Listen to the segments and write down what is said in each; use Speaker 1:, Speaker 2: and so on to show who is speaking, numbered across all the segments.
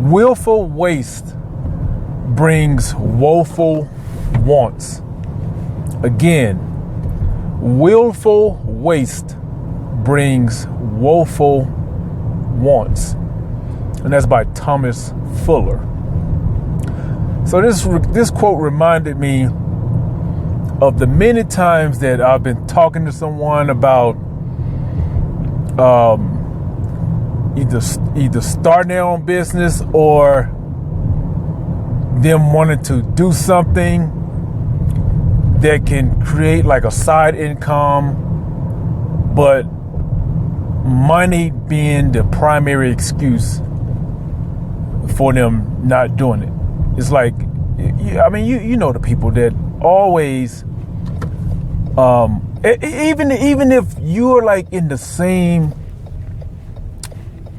Speaker 1: Willful waste brings woeful wants. Again, willful waste brings woeful wants. And that's by Thomas Fuller. So this quote reminded me of the many times that I've been talking to someone about either starting their own business or them wanting to do something that can create like a side income, but money being the primary excuse for them not doing it. It's like, I mean, you know the people that always, even if you're like in the same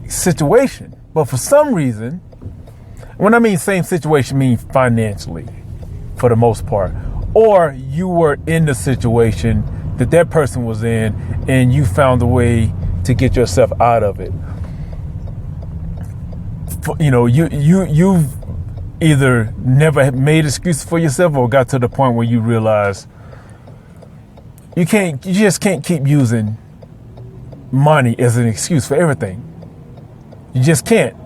Speaker 1: situation, but for some reason, when I mean same situation, I mean financially, for the most part, or you were in the situation that person was in, and you found a way to get yourself out of it. You know, you've either never made excuses for yourself or got to the point where you realize you just can't keep using money as an excuse for everything. You just can't,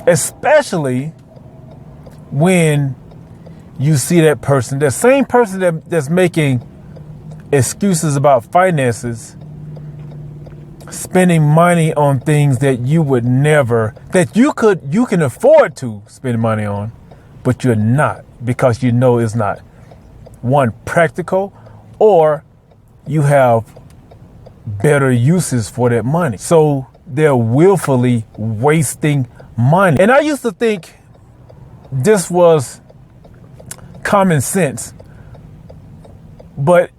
Speaker 1: especially when you see that person, that same person that's making excuses about finances, spending money on things that you would never, that you can afford to spend money on, but you're not, because you know it's not, one, practical, or you have better uses for that money. So they're willfully wasting money. And I used to think this was common sense, but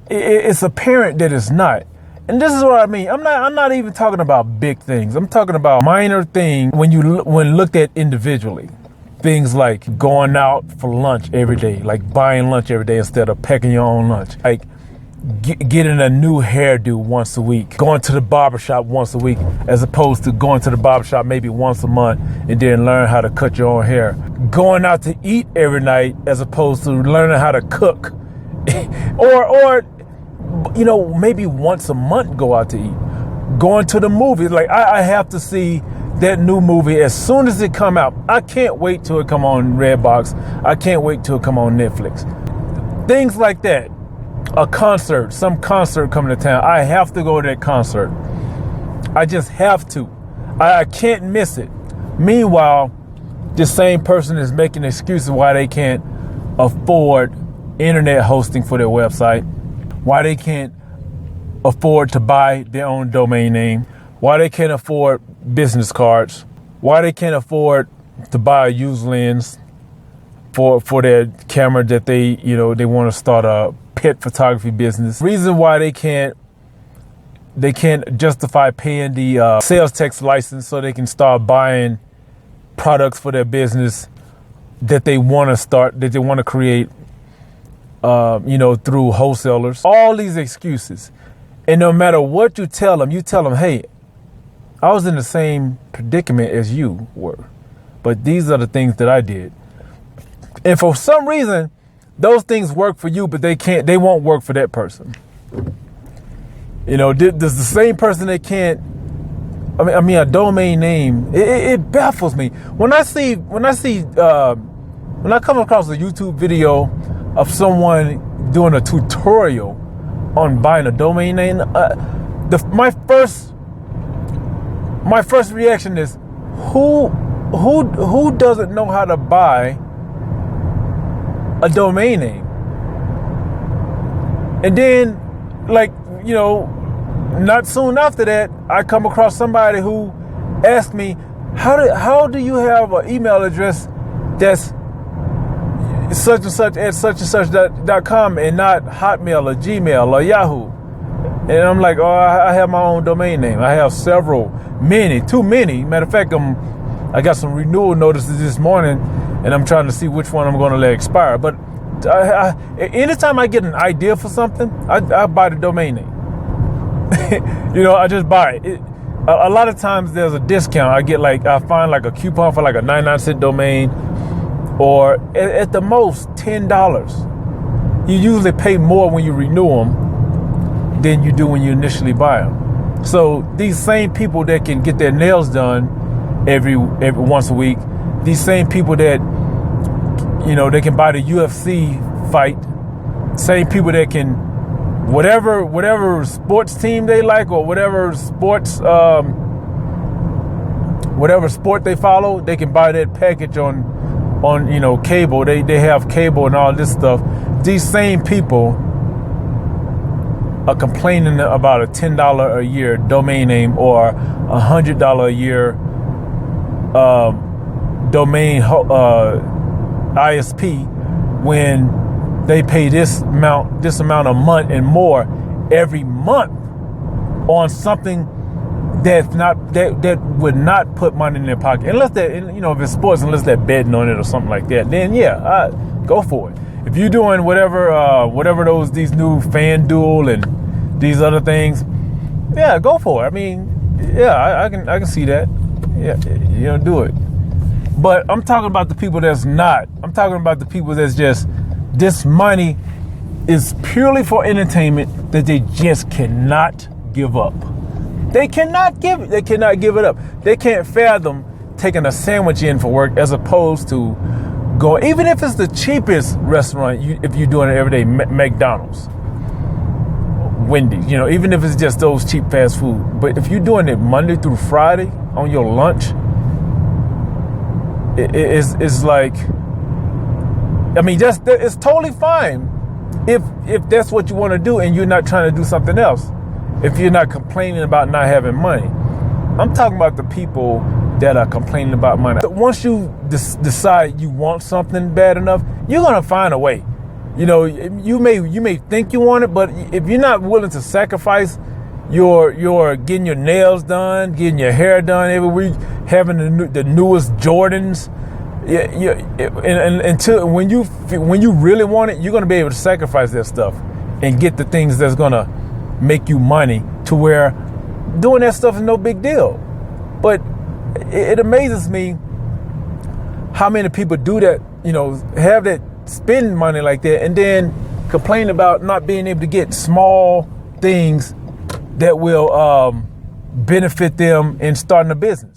Speaker 1: it's apparent that it's not. And this is what I mean. I'm not even talking about big things. I'm talking about minor things when looked at individually. Things like going out for lunch every day, like buying lunch every day instead of packing your own lunch. Like getting a new hairdo once a week, going to the barbershop once a week, as opposed to going to the barbershop maybe once a month and then learn how to cut your own hair. Going out to eat every night as opposed to learning how to cook. or you know, maybe once a month go out to eat. Going to the movies, like I have to see that new movie as soon as it come out. I can't wait till it come on Redbox. I can't wait till it come on Netflix. Things like that. A concert, some concert coming to town. I have to go to that concert. I just have to. I can't miss it. Meanwhile, this same person is making excuses why they can't afford internet hosting for their website, why they can't afford to buy their own domain name, why they can't afford business cards, why they can't afford to buy a used lens for their camera that they want to start a pet photography business. Reason why they can't justify paying the sales tax license so they can start buying products for their business that they want to create, through wholesalers. All these excuses. And no matter what you tell them, hey, I was in the same predicament as you were, but these are the things that I did. And for some reason, those things work for you, but they won't work for that person. You know, does the same person that can't, I mean, a domain name, it baffles me. When I come across a YouTube video of someone doing a tutorial on buying a domain name, my first reaction is, who doesn't know how to buy a domain name? And then, not soon after that, I come across somebody who asked me, how do you have an email address that's such and such at such and such.com and not Hotmail or Gmail or Yahoo? And I'm like, I have my own domain name. I have too many. Matter of fact, I got some renewal notices this morning, and I'm trying to see which one I'm going to let expire. But anytime I get an idea for something, I buy the domain name. I just buy it. a lot of times there's a discount. I find like a coupon for like a 99-cent domain, or at the most $10. You usually pay more when you renew them than you do when you initially buy them. So these same people that can get their nails done every once a week, these same people that, you know, they can buy the UFC fight, same people that can, whatever sports team they like, or whatever sport they follow, they can buy that package on you know, cable. They have cable and all this stuff. These same people are complaining about a $10 a year domain name or $100 a year domain ISP, when they pay this amount a month and more every month on something that would not put money in their pocket, unless that, you know, if it's sports, unless they're betting on it or something like that. Then yeah, go for it. If you're doing whatever these new FanDuel and these other things, yeah, go for it. I mean, yeah, I can see that. Yeah, you know, do it. But I'm talking about the people that's not. I'm talking about the people that's just, this money is purely for entertainment that they just cannot give up. They cannot give it up. They can't fathom taking a sandwich in for work as opposed to going, even if it's the cheapest restaurant, if you're doing it every day, McDonald's, Wendy's, you know, even if it's just those cheap fast food. But if you're doing it Monday through Friday on your lunch, it's like, I mean, it's totally fine if that's what you want to do and you're not trying to do something else. If you're not complaining about not having money. I'm talking about the people that are complaining about money. Once you decide you want something bad enough, you're gonna find a way. You know, you may think you want it, but if you're not willing to sacrifice your getting your nails done, getting your hair done every week, having the newest Jordans, and until when you really want it, you're gonna be able to sacrifice that stuff and get the things that's gonna make you money, to where doing that stuff is no big deal. But it amazes me how many people do that, you know, have that, spend money like that, and then complain about not being able to get small things that will benefit them in starting a business.